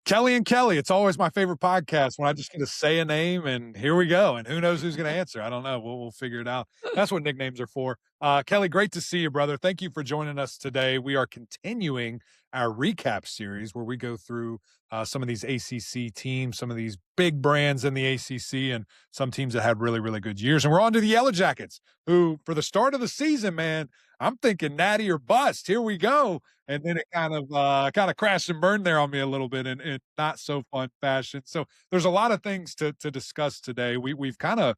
Kelly and Kelly. It's always my favorite podcast when I just get to say a name and here we go. And who knows who's going to answer? I don't know. We'll figure it out. That's what nicknames are for. Kelly, great to see you, brother. Thank you for joining us today. We are continuing our recap series where we go through some of these ACC teams, some of these big brands in the ACC, and some teams that had really, really good years. And we're on to the Yellow Jackets, who, for the start of the season, man, I'm thinking natty or bust. Here we go. And then it kind of crashed and burned there on me a little bit in not so fun fashion. So there's a lot of things to discuss today. We've kind of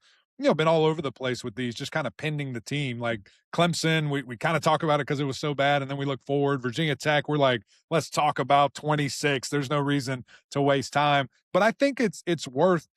been all over the place with these, just kind of pending the team. Like Clemson, we kind of talk about it because it was so bad, and then we look forward. Virginia Tech, we're like, let's talk about 26. There's no reason to waste time. But I think it's worth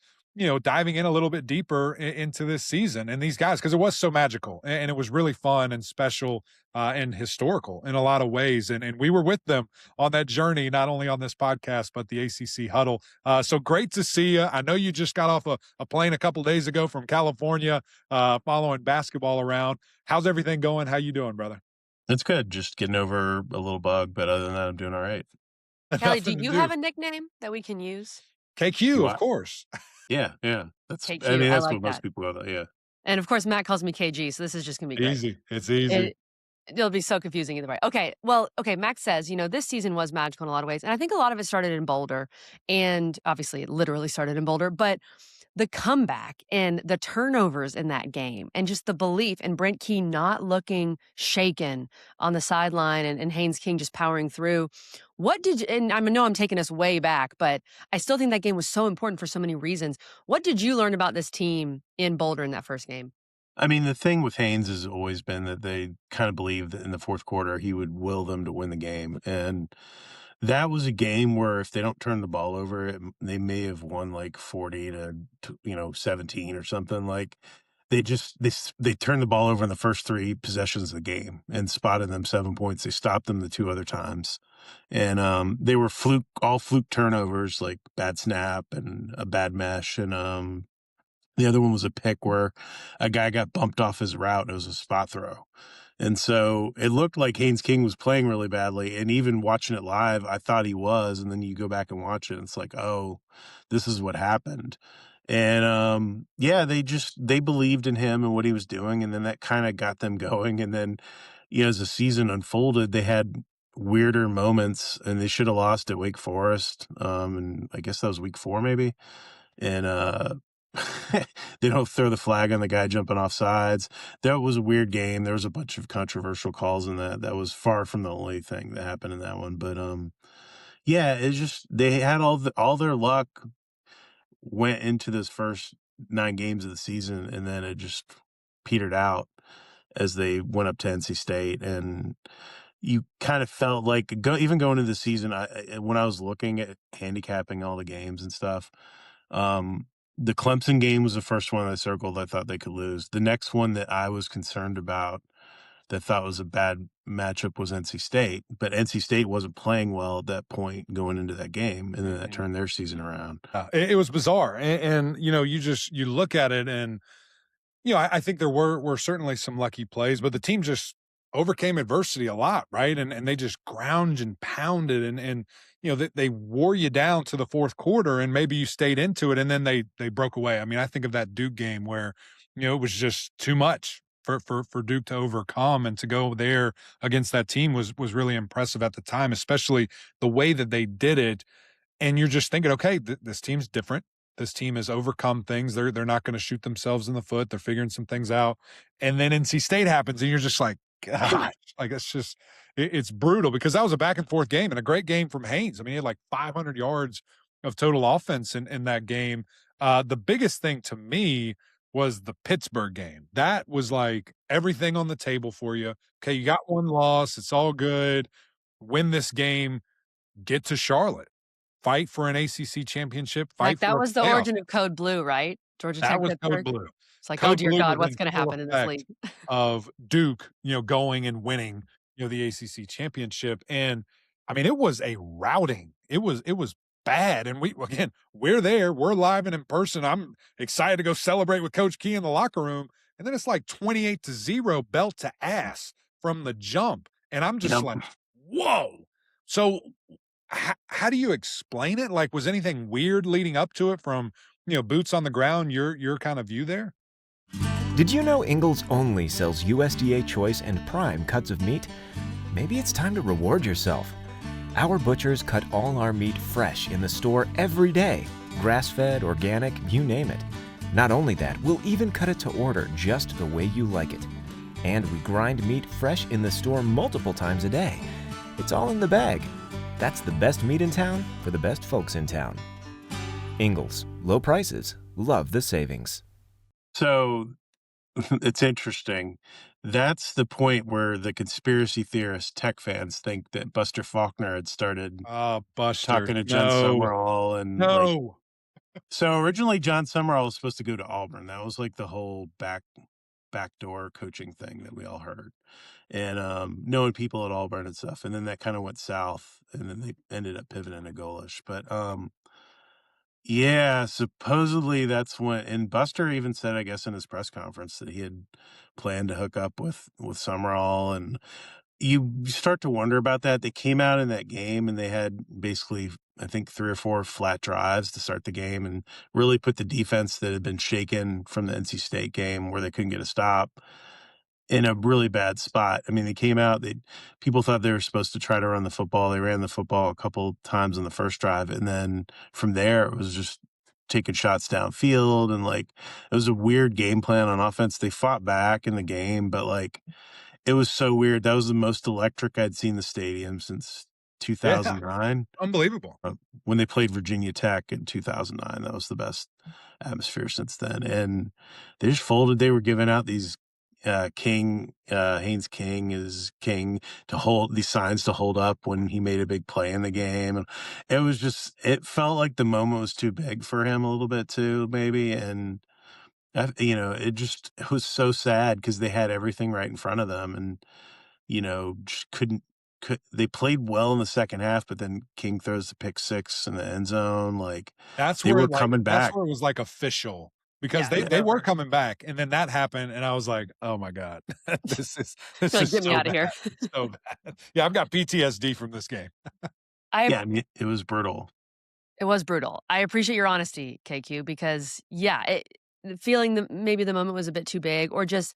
diving in a little bit deeper into this season and these guys, because it was so magical and it was really fun and special and historical in a lot of ways. And we were with them on that journey, not only on this podcast, but the ACC huddle. So great to see you. I know you just got off a plane a couple days ago from California, following basketball around. How's everything going? How you doing, brother? It's good. Just getting over a little bug, but other than that, I'm doing all right. Kelly, do you have a nickname that we can use? KQ, of course. Yeah. That's KQ, I like what most that. people go, yeah. And of course, Matt calls me KG, so this is just gonna be great. Easy. It's easy. It'll be so confusing either way. Okay, well, Max says, this season was magical in a lot of ways, and I think a lot of it started in Boulder, and obviously it literally started in Boulder, but the comeback and the turnovers in that game and just the belief and Brent Key not looking shaken on the sideline and Haynes King just powering through. And I know I'm taking us way back, but I still think that game was so important for so many reasons. What did you learn about this team in Boulder in that first game? I mean, the thing with Haynes has always been that they kind of believed that in the fourth quarter he would will them to win the game. And that was a game where if they don't turn the ball over, they may have won like 40 to 17 or something. Like they turned the ball over in the first three possessions of the game and spotted them 7 points. They stopped them the two other times. And they were all fluke turnovers, like bad snap and a bad mesh. And the other one was a pick where a guy got bumped off his route and it was a spot throw. And so it looked like Haynes King was playing really badly. And even watching it live, I thought he was. And then you go back and watch it, and it's like, oh, this is what happened. And they believed in him and what he was doing. And then that kind of got them going. And then, as the season unfolded, they had weirder moments, and they should have lost at Wake Forest. And I guess that was week 4, maybe. And they don't throw the flag on the guy jumping off sides. That was a weird game. There was a bunch of controversial calls in that. That was far from the only thing that happened in that one. But it's just they had all their luck went into this first 9 games of the season, and then it just petered out as they went up to NC State. And you kind of felt like even going into the season, when I was looking at handicapping all the games and stuff, the Clemson game was the first one I circled I thought they could lose. The next one that I was concerned about that thought was a bad matchup was NC State, but NC State wasn't playing well at that point going into that game, and then that turned their season around. It was bizarre. And you look at it and, I think there were certainly some lucky plays, but the team just overcame adversity a lot, right? And they just ground and pounded and they wore you down to the fourth quarter, and maybe you stayed into it and then they broke away. I mean, I think of that Duke game where, it was just too much for Duke to overcome, and to go there against that team was really impressive at the time, especially the way that they did it. And you're just thinking, okay, this team's different. This team has overcome things. They're not going to shoot themselves in the foot. They're figuring some things out. And then NC State happens, and you're just like, gosh, like it's brutal, because that was a back and forth game and a great game from Haynes. I mean, he had like 500 yards of total offense in that game. The biggest thing to me was the Pittsburgh game. That was like everything on the table for you. Okay, you got one loss. It's all good. Win this game. Get to Charlotte. Fight for an ACC championship. That was the origin of Code Blue, right? Georgia Tech. That was Code Blue. It's like, oh dear God, what's going to happen in this league? Of Duke, going and winning, the ACC championship. And I mean, it was a routing. It was bad. And we're there. We're live and in person. I'm excited to go celebrate with Coach Key in the locker room. And then it's like 28-0 belt to ass from the jump. And I'm just like, whoa. So how do you explain it? Like, was anything weird leading up to it from, boots on the ground, your kind of view there? Did you know Ingles only sells USDA choice and prime cuts of meat? Maybe it's time to reward yourself. Our butchers cut all our meat fresh in the store every day. Grass-fed, organic, you name it. Not only that, we'll even cut it to order just the way you like it. And we grind meat fresh in the store multiple times a day. It's all in the bag. That's the best meat in town for the best folks in town. Ingles, low prices, love the savings. So it's interesting. That's the point where the conspiracy theorists, tech fans think that Buster Faulkner had started Buster. talking to John No. Summerall and like. No. So originally, John Summerall was supposed to go to Auburn. That was like the whole backdoor coaching thing that we all heard, and knowing people at Auburn and stuff. And then that kind of went south, and then they ended up pivoting to Golish. But yeah, supposedly that's when. And Buster even said, I guess, in his press conference that he had planned to hook up with Summerall, and you start to wonder about that. They came out in that game and they had basically, I think, 3 or 4 flat drives to start the game and really put the defense that had been shaken from the NC State game where they couldn't get a stop in a really bad spot. I mean, they came out, people thought they were supposed to try to run the football. They ran the football a couple times on the first drive. And then from there, it was just taking shots downfield. And like, it was a weird game plan on offense. They fought back in the game, but like, it was so weird. That was the most electric I'd seen the stadium since Yeah. 2009. Unbelievable. When they played Virginia Tech in 2009, that was the best atmosphere since then. And they just folded. They were giving out these Haynes King is king to hold these signs to hold up when he made a big play in the game. And it felt like the moment was too big for him a little bit too, maybe. And it was so sad because they had everything right in front of them and, just they played well in the second half, but then King throws the pick six in the end zone. Like That's they where were coming that's back. where it was like official because Yeah. they were coming back, and then that happened, and I was like, "Oh my god, this is Like, get me so out of here. bad, so bad." Yeah, I've got PTSD from this game. Yeah, I mean, it was brutal. It was brutal. I appreciate your honesty, KQ, because feeling maybe the moment was a bit too big, or just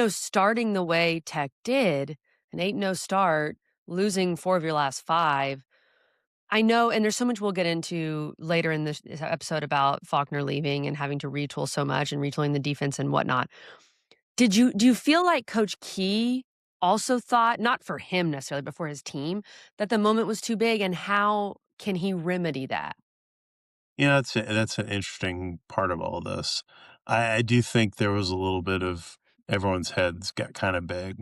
starting the way Tech did, an 8-0 start, losing 4 of your last 5. I know, and there's so much we'll get into later in this episode about Faulkner leaving and having to retool so much and retooling the defense and whatnot. Do you feel like Coach Key also thought, not for him necessarily, but for his team, that the moment was too big, and how can he remedy that? Yeah, that's an interesting part of all this. I do think there was a little bit of everyone's heads got kind of big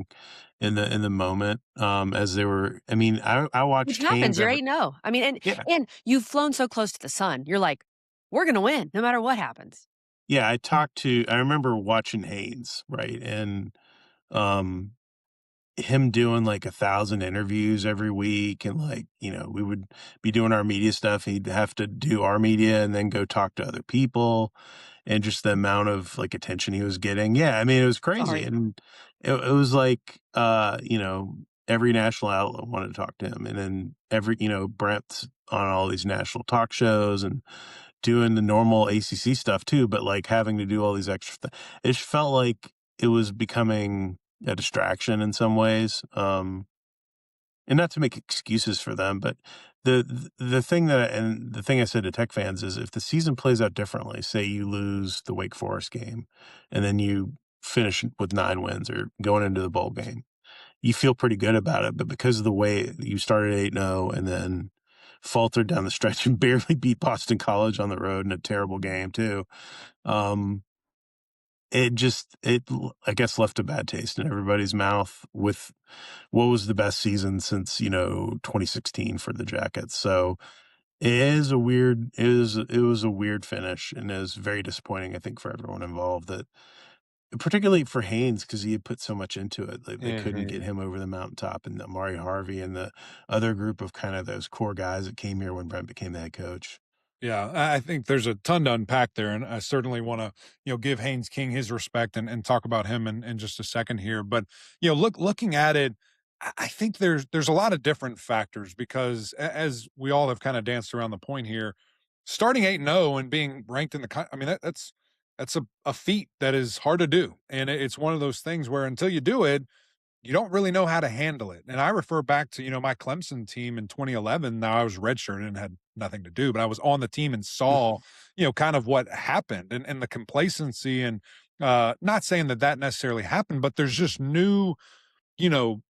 in the moment as they were. I mean, I Which watched happens, Haynes you're every. 8-0. I mean, Yeah, and you've flown so close to the sun. You're like, "We're gonna win no matter what happens." yeah. I remember watching Haynes, right, and um him doing like 1,000 interviews every week and like, we would be doing our media stuff. He'd have to do our media and then go talk to other people and just the amount of like attention he was getting. Yeah. I mean, it was crazy. Sorry. And it was like, every national outlet wanted to talk to him. And then Brent's on all these national talk shows and doing the normal ACC stuff too, but like having to do all these extra it just felt like it was becoming a distraction in some ways. And not to make excuses for them, but the thing the thing I said to Tech fans is if the season plays out differently, say you lose the Wake Forest game and then you finish with 9 wins or going into the bowl game, you feel pretty good about it. But because of the way you started 8-0 and then faltered down the stretch and barely beat Boston College on the road in a terrible game too, um, I guess left a bad taste in everybody's mouth with what was the best season since, 2016 for the Jackets. So it was a weird finish and it was very disappointing, I think, for everyone involved that particularly for Haynes, because he had put so much into it. They couldn't get him over the mountaintop and Amari Harvey and the other group of kind of those core guys that came here when Brent became the head coach. Yeah, I think there's a ton to unpack there, and I certainly want to, give Haynes King his respect and talk about him in just a second here. But looking at it, I think there's a lot of different factors because as we all have kind of danced around the point here, starting 8-0 and being ranked in I mean that's a feat that is hard to do. And it's one of those things where until you do it, you don't really know how to handle it. And I refer back to, my Clemson team in 2011. Now I was redshirted and had nothing to do, but I was on the team and saw, kind of what happened and the complacency and not saying that necessarily happened, but there's just new, you know,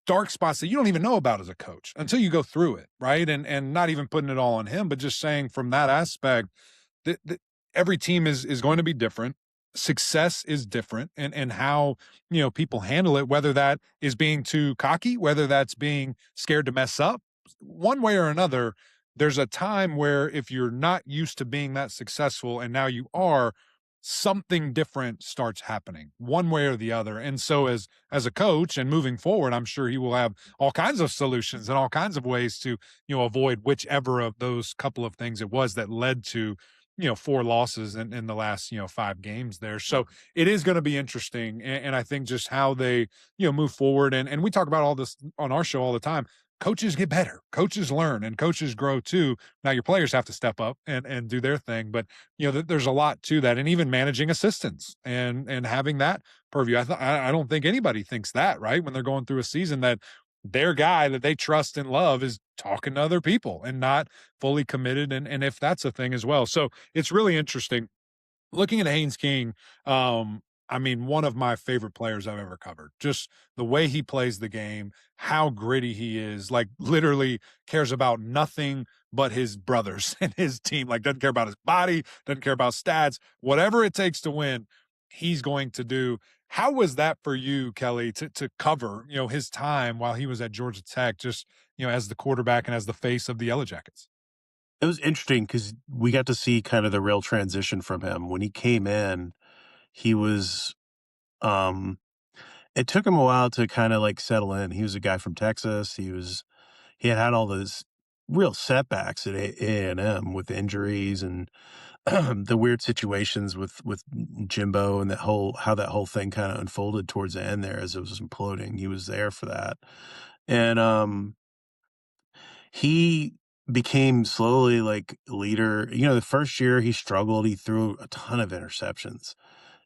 dark spots that you don't even know about as a coach until you go through it, right? And not even putting it all on him, but just saying from that aspect that every team is going to be different. Success is different, and how people handle it, whether that is being too cocky, whether that's being scared to mess up, one way or another. There's a time where if you're not used to being that successful and now you are, something different starts happening one way or the other. And so as a coach and moving forward, I'm sure he will have all kinds of solutions and all kinds of ways to, avoid whichever of those couple of things it was that led to, 4 losses in the last, 5 games there. So it is going to be interesting. And I think just how they, move forward. And we talk about all this on our show all the time. Coaches get better, coaches learn, and coaches grow too. Now your players have to step up and do their thing, but there's a lot to that, and even managing assistants and having that purview. I don't think anybody thinks that, right, when they're going through a season, that their guy that they trust and love is talking to other people and not fully committed, and if that's a thing as well. So it's really interesting looking at Haynes King. I mean, one of my favorite players I've ever covered. Just the way he plays the game, how gritty he is, like literally cares about nothing but his brothers and his team. Like doesn't care about his body, doesn't care about stats, whatever it takes to win, he's going to do. How was that for you, Kelly, to cover, his time while he was at Georgia Tech, just, as the quarterback and as the face of the Yellow Jackets? It was interesting because we got to see kind of the real transition from him. When he came in, he was, it took him a while to kind of like settle in. He was a guy from Texas. He had all those real setbacks at A&M with injuries and the weird situations with Jimbo and how that whole thing kind of unfolded towards the end there as it was imploding. He was there for that. And, he became slowly like leader. The first year he struggled. He threw a ton of interceptions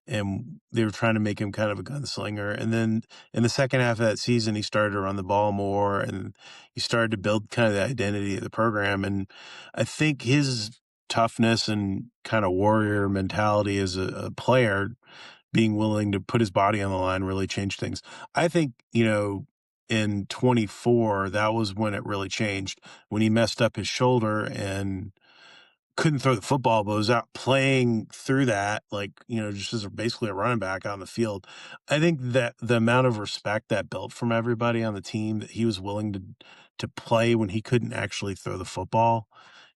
and they were trying to make him kind of a gunslinger. And then in the second half of that season, he started to run the ball more and he started to build kind of the identity of the program. And I think his toughness and kind of warrior mentality as a player, being willing to put his body on the line, really changed things. I think, in 24, that was when it really changed, when he messed up his shoulder and couldn't throw the football, but was out playing through that, like, just as basically a running back on the field. I think that the amount of respect that built from everybody on the team, that he was willing to play when he couldn't actually throw the football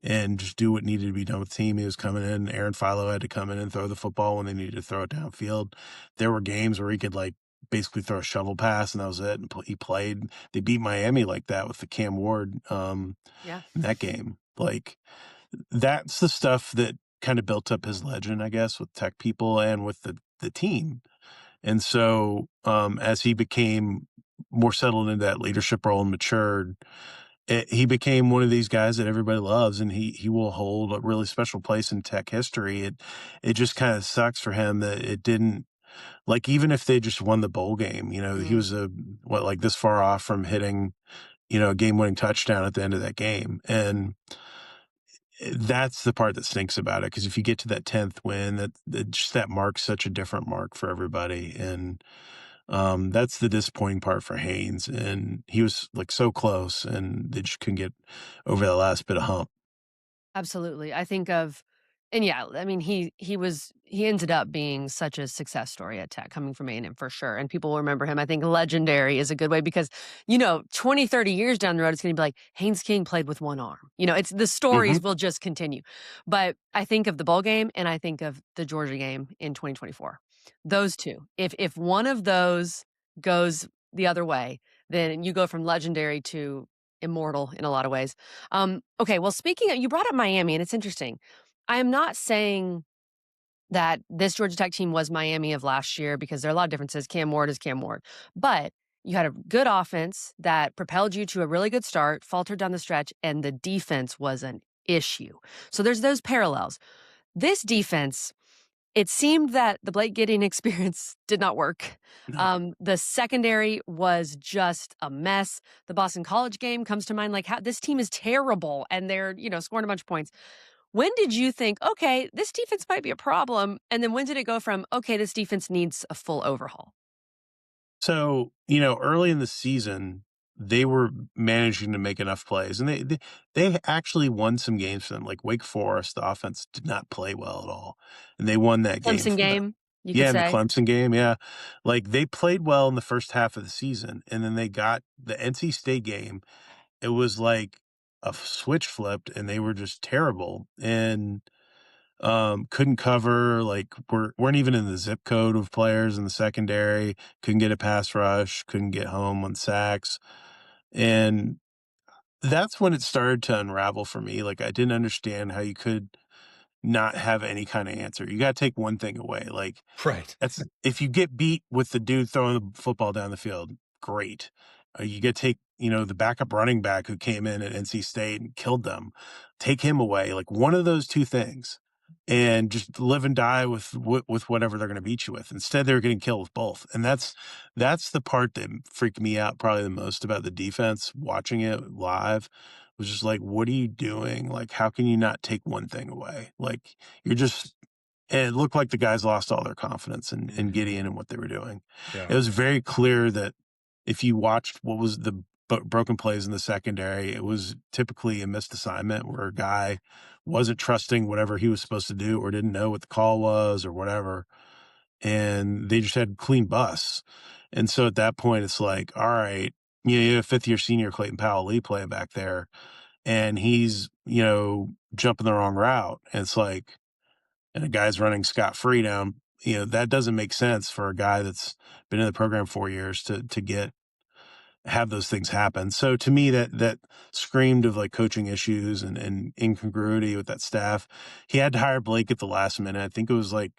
and just do what needed to be done with the team. He was coming in. Aaron Philo had to come in and throw the football when they needed to throw it downfield. There were games where he could like basically throw a shovel pass and that was it. And he played. They beat Miami like that with the Cam Ward Yeah. in that game. Like, that's the stuff that kind of built up his legend, I guess, with Tech people and with the team. And so as he became more settled into that leadership role and matured, he became one of these guys that everybody loves, and he will hold a really special place in Tech history. It just kind of sucks for him that it didn't, like, even if they just won the bowl game, he was like this far off from hitting, a game-winning touchdown at the end of that game. And that's the part that stinks about it, because if you get to that 10th win, that marks such a different mark for everybody. And that's the disappointing part for Haynes. And he was like so close, and they just couldn't get over that last bit of hump. Absolutely. I think of, and yeah, I mean, he ended up being such a success story at Tech, coming from A&M for sure. And people will remember him. I think legendary is a good way because, 20, 30 years down the road, it's going to be like Haynes King played with one arm. It's the stories will just continue. But I think of the bowl game and I think of the Georgia game in 2024. Those two. If one of those goes the other way, then you go from legendary to immortal in a lot of ways. Okay, well, speaking of, you brought up Miami, and it's interesting. I am not saying that this Georgia Tech team was Miami of last year because there are a lot of differences. Cam Ward is Cam Ward. But You had a good offense that propelled you to a really good start, faltered down the stretch, and the defense was an issue. So there's those parallels. This defense, it seemed that the Blake Gideon experience did not work. No. The secondary was just a mess. The Boston College game comes to mind, like how this team is terrible and they're, scoring a bunch of points. When did you think, okay, this defense might be a problem? And then when did it go from, okay, this defense needs a full overhaul? So, early in the season, they were managing to make enough plays, and they actually won some games for them. Like Wake Forest, the offense did not play well at all, and they won that game Clemson for them. game, you could Yeah, in the say. Clemson game, yeah. Like, they played well in the first half of the season, and then they got the NC State game. It was like a switch flipped, and they were just terrible, and couldn't cover, like, weren't even in the zip code of players in the secondary, couldn't get a pass rush, couldn't get home on sacks, and that's when it started to unravel for me. Like, I didn't understand how you could not have any kinda answer. You gotta take one thing away, like, Right. that's if you get beat with the dude throwing the football down the field, great. You get take, the backup running back who came in at NC State and killed them, take him away, like one of those 2 things, and just live and die with whatever they're gonna beat you with. Instead, they're getting killed with both, and that's the part that freaked me out probably the most about the defense, watching it live, was just like, "What are you doing? Like, how can you not take one thing away? Like, you're just." And it looked like the guys lost all their confidence in Gideon and what they were doing. Yeah. It was very clear that if you watched what was the broken plays in the secondary, it was typically a missed assignment where a guy wasn't trusting whatever he was supposed to do or didn't know what the call was or whatever, and they just had clean busts. And so at that point, it's like, all right, you have fifth-year senior Clayton Powell-Lee playing back there, and he's, jumping the wrong route. And it's like, and a guy's running scot-free down, that doesn't make sense for a guy that's been in the program 4 years to have those things happen. So to me, that screamed of like coaching issues and incongruity with that staff. He had to hire Blake at the last minute. I think it was like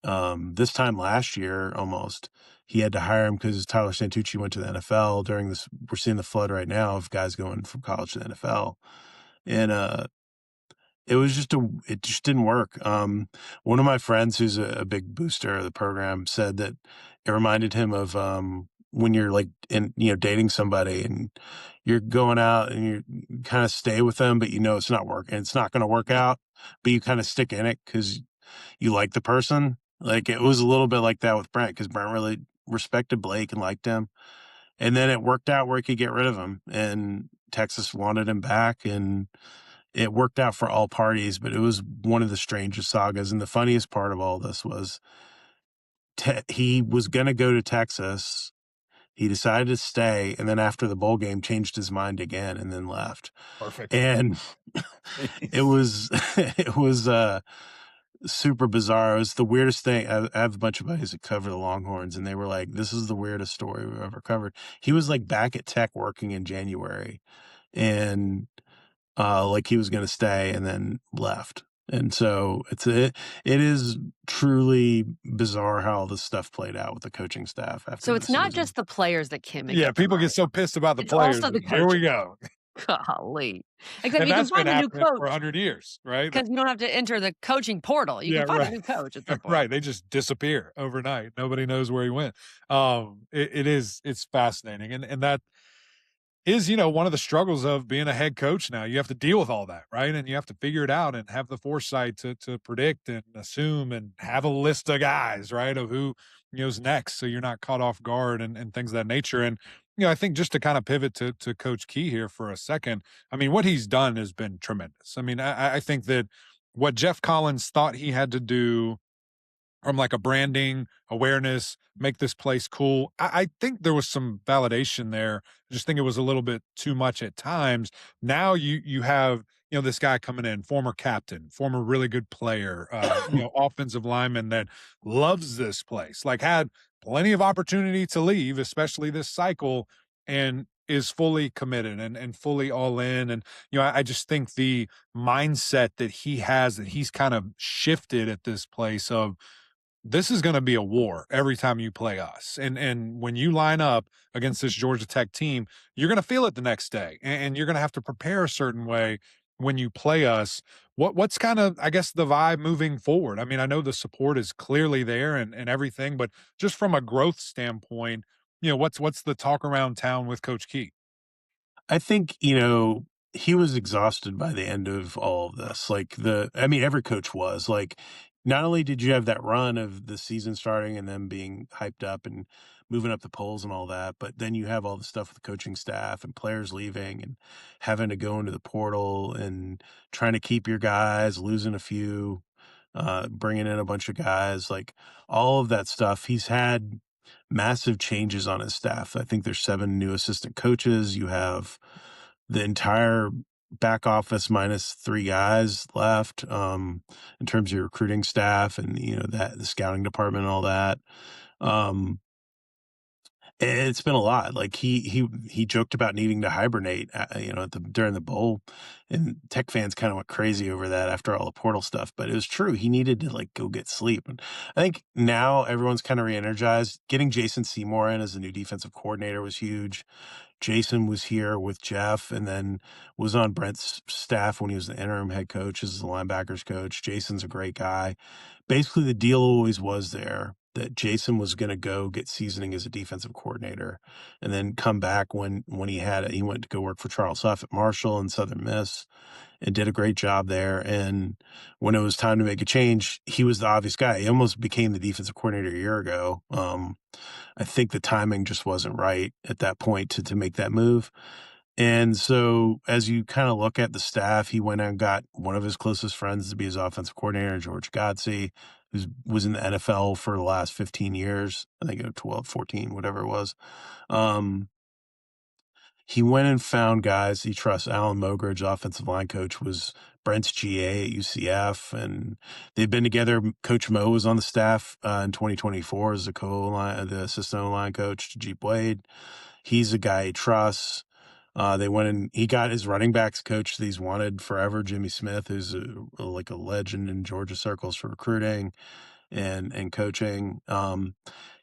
this time last year almost. He had to hire him because Tyler Santucci went to the NFL during this. We're seeing the flood right now of guys going from college to the NFL. And it just didn't work. One of my friends who's a big booster of the program said that it reminded him of when you're like dating somebody and you're going out and you kind of stay with them, but it's not working. It's not going to work out, but you kind of stick in it because you like the person. Like it was a little bit like that with Brent because Brent really respected Blake and liked him. And then it worked out where he could get rid of him and Texas wanted him back and it worked out for all parties, but it was one of the strangest sagas. And the funniest part of all this was he was going to go to Texas. He decided to stay. And then after the bowl game, changed his mind again and then left. Perfect. And it was super bizarre. It was the weirdest thing. I have a bunch of buddies that cover the Longhorns, and they were like, this is the weirdest story we've ever covered. He was like back at Tech working in January. And like he was going to stay and then left. And so it is truly bizarre how all this stuff played out with the coaching staff after. So it's the not season. just the players that Kim. Yeah, people get so pissed about the It's players. also the Here we coaches. go. Golly. Except And you can that's been find a new happening for coach 100 years, right? because you don't have to enter the coaching portal. You Yeah, can find right. a new coach at some point. Right. They just disappear overnight. Nobody knows where he went. It's fascinating. And that is, one of the struggles of being a head coach now. You have to deal with all that, right? And you have to figure it out and have the foresight to predict and assume and have a list of guys, right, of who, is next. So you're not caught off guard and things of that nature. And, I think just to kind of pivot to Coach Key here for a second, I mean, what he's done has been tremendous. I mean, I think that what Jeff Collins thought he had to do from like a branding awareness, make this place cool. I think there was some validation there. I just think it was a little bit too much at times. Now you have, this guy coming in, former captain, former really good player, offensive lineman that loves this place, like had plenty of opportunity to leave, especially this cycle, and is fully committed and fully all in. And, I just think the mindset that he has, that he's kind of shifted at this place of, this is going to be a war every time you play us. And when you line up against this Georgia Tech team, you're going to feel it the next day, and you're going to have to prepare a certain way when you play us. What's kind of, I guess, the vibe moving forward? I mean, I know the support is clearly there and everything, but just from a growth standpoint, what's the talk around town with Coach Key? I think, he was exhausted by the end of all of this. I mean, every coach was. Not only did you have that run of the season starting and them being hyped up and moving up the polls and all that, but then you have all the stuff with the coaching staff and players leaving and having to go into the portal and trying to keep your guys, losing a few, bringing in a bunch of guys, like all of that stuff. He's had massive changes on his staff. I think there's 7 new assistant coaches. You have the entire back office minus 3 guys left, in terms of your recruiting staff and, that the scouting department and all that. Um, it's been a lot. Like he joked about needing to hibernate, during the bowl, and Tech fans kind of went crazy over that after all the portal stuff. But it was true. He needed to go get sleep. And I think now everyone's kind of re-energized. Getting Jason Seymour in as the new defensive coordinator was huge. Jason was here with Jeff, and then was on Brent's staff when he was the interim head coach as the linebackers coach. Jason's a great guy. Basically, the deal always was there that Jason was going to go get seasoning as a defensive coordinator and then come back when he went to go work for Charles Huff at Marshall and Southern Miss and did a great job there. And when it was time to make a change, he was the obvious guy. He almost became the defensive coordinator a year ago. I think the timing just wasn't right at that point to make that move. And so as you kind of look at the staff, he went out and got one of his closest friends to be his offensive coordinator, George Godsey, who was in the NFL for the last 15 years. I think 12, 14, whatever it was. He went and found guys he trusts. Alan Mogridge, offensive line coach, was Brent's GA at UCF, and they've been together. Coach Mo was on the staff in 2024 as the assistant line coach to Jeep Wade. He's a guy he trusts. They went and he got his running backs coach that he's wanted forever, Jimmy Smith, who's a legend in Georgia circles for recruiting and coaching.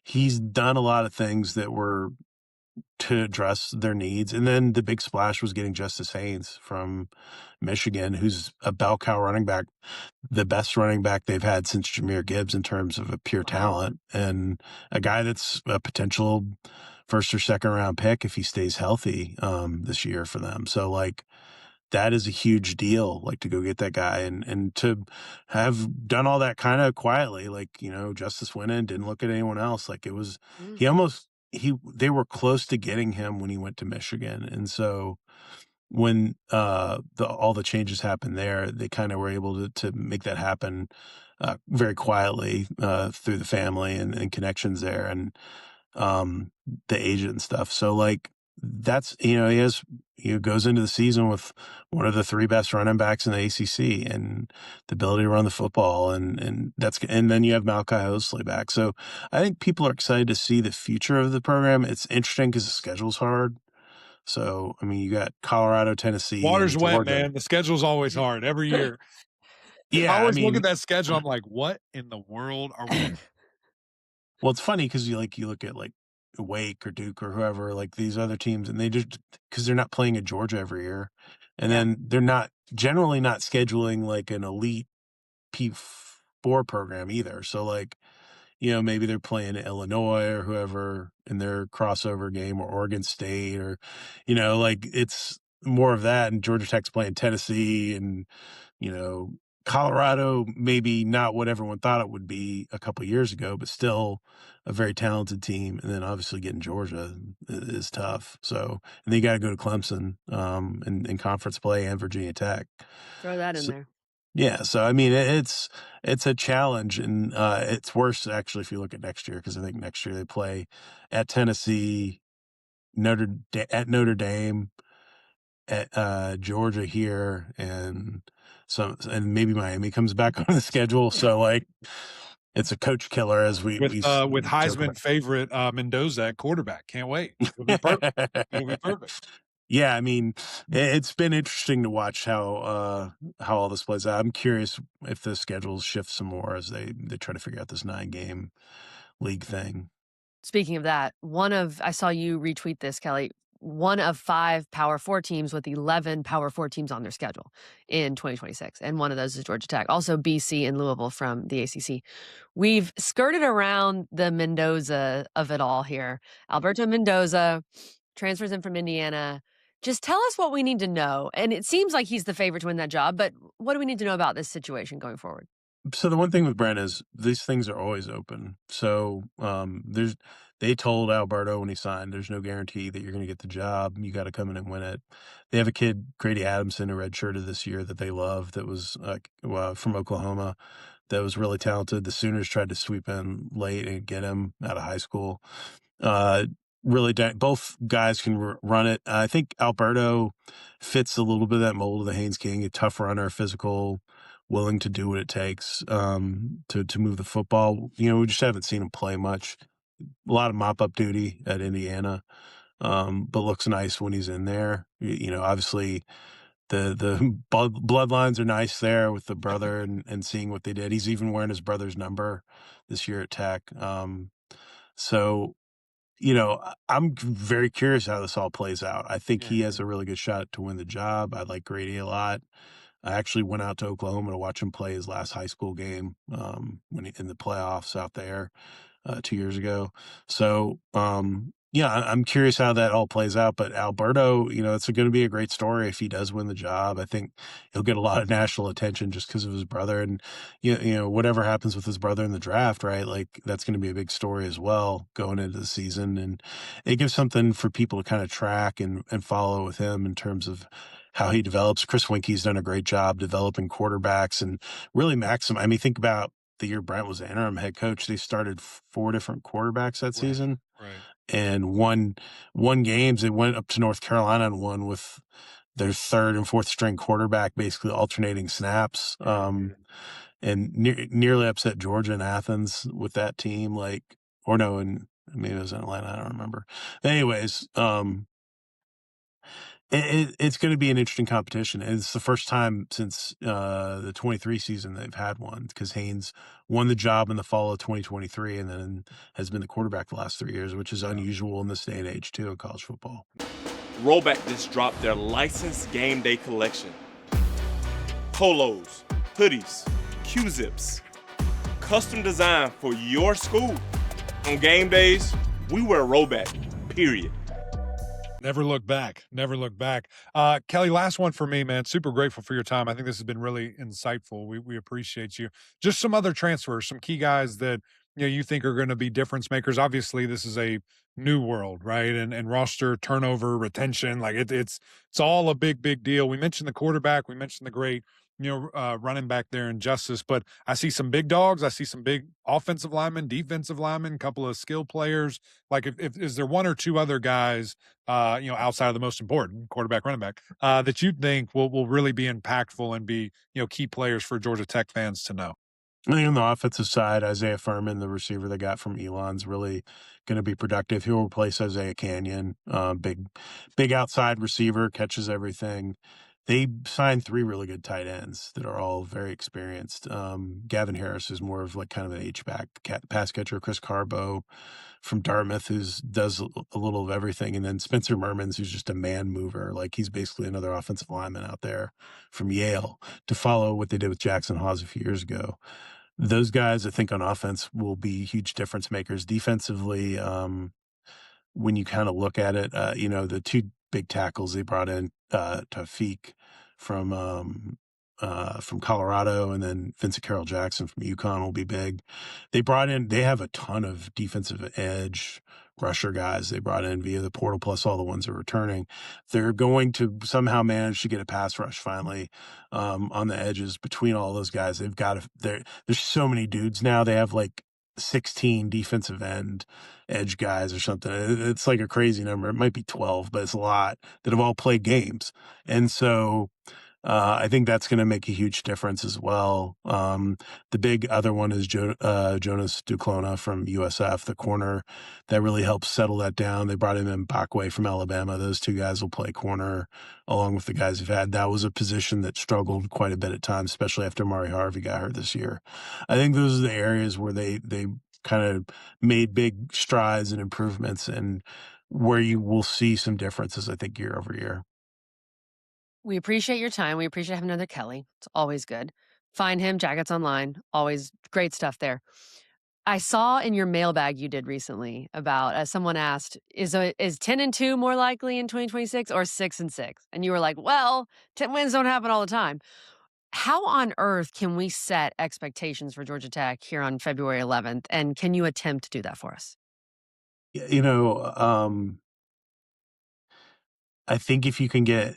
He's done a lot of things that were to address their needs. And then the big splash was getting Justice Haynes from Michigan, who's a bell cow running back, the best running back they've had since Jahmyr Gibbs in terms of a pure talent, and a guy that's a potential first or second round pick if he stays healthy this year for them. So that is a huge deal, to go get that guy and to have done all that kind of quietly. Justice went in, didn't look at anyone else. They were close to getting him when he went to Michigan. And so when all the changes happened there, they kind of were able to make that happen very quietly through the family and connections there and the agent and stuff. So that's, he goes into the season with one of the 3 best running backs in the ACC and the ability to run the football. And then you have Malachi Hosley back. So I think people are excited to see the future of the program. It's interesting because the schedule's hard. So, I mean, you got Colorado, Tennessee. Water's and wet, Georgia. man. The schedule's always hard every year. Yeah. I always look at that schedule. I'm like, what in the world are we? Well, it's funny because you look at Wake or Duke or whoever, these other teams, and they just, because they're not playing at Georgia every year, and then they're generally not scheduling an elite P4 program either. So maybe they're playing Illinois or whoever in their crossover game, or Oregon State, or it's more of that. And Georgia Tech's playing Tennessee, and Colorado, maybe not what everyone thought it would be a couple years ago, but still a very talented team. And then obviously getting Georgia is tough. So, and then you got to go to Clemson in conference play, and Virginia Tech. Throw that in there. Yeah. So, I mean, it's a challenge, and it's worse actually if you look at next year, because I think next year they play at Tennessee, at Notre Dame, at Georgia here, and maybe Miami comes back on the schedule. So it's a coach killer as we with Heisman favorite Mendoza at quarterback. Can't wait. It'll be perfect. It'll be perfect. Yeah, I mean, it's been interesting to watch how all this plays out. I'm curious if the schedules shift some more as they try to figure out this 9-game league thing. Speaking of that, I saw you retweet this, Kelly. One of 5 Power 4 teams with 11 Power 4 teams on their schedule in 2026. And one of those is Georgia Tech. Also, BC and Louisville from the ACC. We've skirted around the Mendoza of it all here. Alberto Mendoza transfers in from Indiana. Just tell us what we need to know. And it seems like he's the favorite to win that job, but what do we need to know about this situation going forward? So the one thing with Brent is these things are always open. So they told Alberto when he signed, there's no guarantee that you're going to get the job. You got to come in and win it. They have a kid, Grady Adamson, who redshirted this year that they love. That was from Oklahoma. That was really talented. The Sooners tried to sweep in late and get him out of high school. Uh, both guys can run it. I think Alberto fits a little bit of that mold of the Haynes King, a tough runner, physical, willing to do what it takes to move the football. We just haven't seen him play much. A lot of mop up duty at Indiana, but looks nice when he's in there. Obviously the bloodlines are nice there with the brother and seeing what they did. He's even wearing his brother's number this year at Tech. So I'm very curious how this all plays out. I think he has a really good shot to win the job. I like Grady a lot. I actually went out to Oklahoma to watch him play his last high school game in the playoffs out there 2 years ago. So, I'm curious how that all plays out. But Alberto, it's going to be a great story if he does win the job. I think he'll get a lot of national attention just because of his brother. And, whatever happens with his brother in the draft, right? Like, that's going to be a big story as well going into the season. And it gives something for people to kind of track and follow with him in terms of how he develops. Chris Winke's done a great job developing quarterbacks and really I mean, think about the year Brent was the interim head coach. They started 4 different quarterbacks that season Right. and won games. They went up to North Carolina and won with their 3rd and 4th string quarterback, basically alternating snaps. And nearly upset Georgia and Athens with that team. And maybe it was in Atlanta. I don't remember. Anyways, it's going to be an interesting competition. And it's the first time since the 23 season they've had one because Haynes won the job in the fall of 2023 and then has been the quarterback the last 3 years, which is unusual in this day and age, too, in college football. Rollback just dropped their licensed game day collection. Polos, hoodies, Q-zips, custom designed for your school. On game days, we wear Rollback, period. Never look back. Never look back. Kelly, last one for me, man. Super grateful for your time. I think this has been really insightful. We appreciate you. Just some other transfers, some key guys that you think are going to be difference makers. Obviously, this is a new world, right? And roster turnover, retention, like it's all a big deal. We mentioned the quarterback. We mentioned the great running back there in Justice, but I see some big dogs. I see some big offensive linemen, defensive linemen, couple of skill players. Like, if is there one or two other guys, outside of the most important quarterback, running back, that you think will really be impactful and be, key players for Georgia Tech fans to know? I think on the offensive side, Isaiah Furman, the receiver they got from Elon's really going to be productive. He'll replace Isaiah Canyon, big outside receiver, catches everything. They signed 3 really good tight ends that are all very experienced. Gavin Harris is more of like kind of an H-back pass catcher. Chris Carbo from Dartmouth, who does a little of everything. And then Spencer Mermans, who's just a man mover. Like, he's basically another offensive lineman out there from Yale to follow what they did with Jackson Hawes a few years ago. Those guys, I think, on offense will be huge difference makers. Defensively, when you kind of look at it, the 2 big tackles they brought in, Tafik from Colorado, and then Vincent Carroll Jackson from UConn will be big. They have a ton of defensive edge rusher guys they brought in via the portal, plus all the ones that are returning. They're going to somehow manage to get a pass rush finally on the edges between all those guys. There's so many dudes now. They have like 16 defensive end edge guys or something. It's like a crazy number. It might be 12, but it's a lot that have all played games. And so I think that's going to make a huge difference as well. The big other one is Jonas Duclona from USF, the corner that really helps settle that down. They brought him in Bakwe from Alabama. Those two guys will play corner along with the guys who've had. That was a position that struggled quite a bit at times, especially after Mari Harvey got hurt this year. I think those are the areas where they kind of made big strides and improvements, and where you will see some differences, I think, year over year. We appreciate your time. We appreciate having another Kelly. It's always good. Find him, Jackets Online. Always great stuff there. I saw in your mailbag you did recently about, someone asked, is 10-2 more likely in 2026 or 6-6? And you were like, well, 10 wins don't happen all the time. How on earth can we set expectations for Georgia Tech here on February 11th? And can you attempt to do that for us? You know, I think if you can get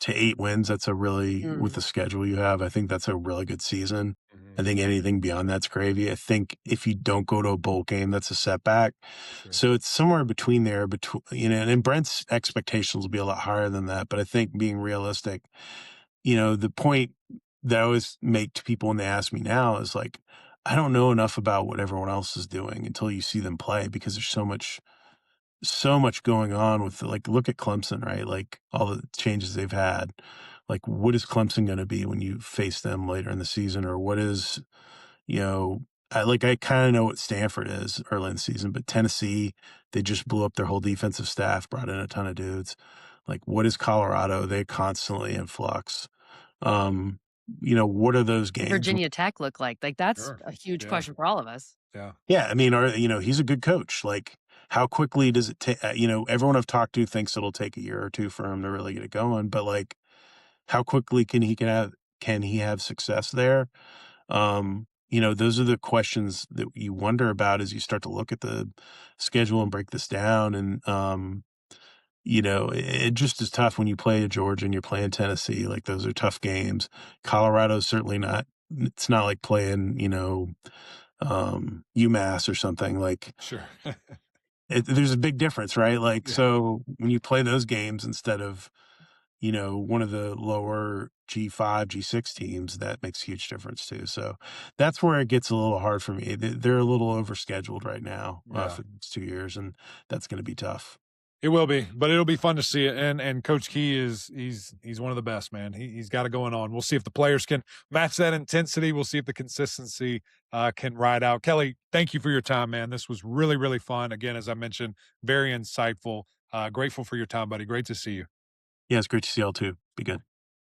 to 8 wins, that's a really with the schedule you have, I think that's a really good season. I think anything beyond that's gravy. I think if you don't go to a bowl game, that's a setback. Sure. So it's somewhere between there, and Brent's expectations will be a lot higher than that. But I think being realistic, the point that I always make to people when they ask me now is like, I don't know enough about what everyone else is doing until you see them play, because there's so much going on with, like, look at Clemson, right? Like, all the changes they've had. Like, what is Clemson going to be when you face them later in the season? Or what is, I kind of know what Stanford is early in the season, but Tennessee, they just blew up their whole defensive staff, brought in a ton of dudes. Like, what is Colorado? They're constantly in flux. What are those games? Virginia Tech look like? Like, that's Sure. a huge Yeah. question for all of us. Yeah. Yeah, I mean, he's a good coach. Like, how quickly does it take? Everyone I've talked to thinks it'll take a year or two for him to really get it going. But like, how quickly can he have success there? Those are the questions that you wonder about as you start to look at the schedule and break this down. And it just is tough when you play Georgia and you're playing Tennessee. Like, those are tough games. Colorado's certainly not. It's not like playing, UMass or something. Like, Sure. there's a big difference, right? Like, Yeah. so when you play those games instead of, one of the lower G5, G6 teams, that makes a huge difference too. So that's where it gets a little hard for me. They're a little overscheduled right now for these 2 years, and that's going to be tough. It will be, but it'll be fun to see it. And Coach Key he's one of the best, man. He's got it going on. We'll see if the players can match that intensity. We'll see if the consistency can ride out. Kelly, thank you for your time, man. This was really, really fun. Again, as I mentioned, very insightful. Grateful for your time, buddy. Great to see you. Yeah, it's great to see y'all too. Be good.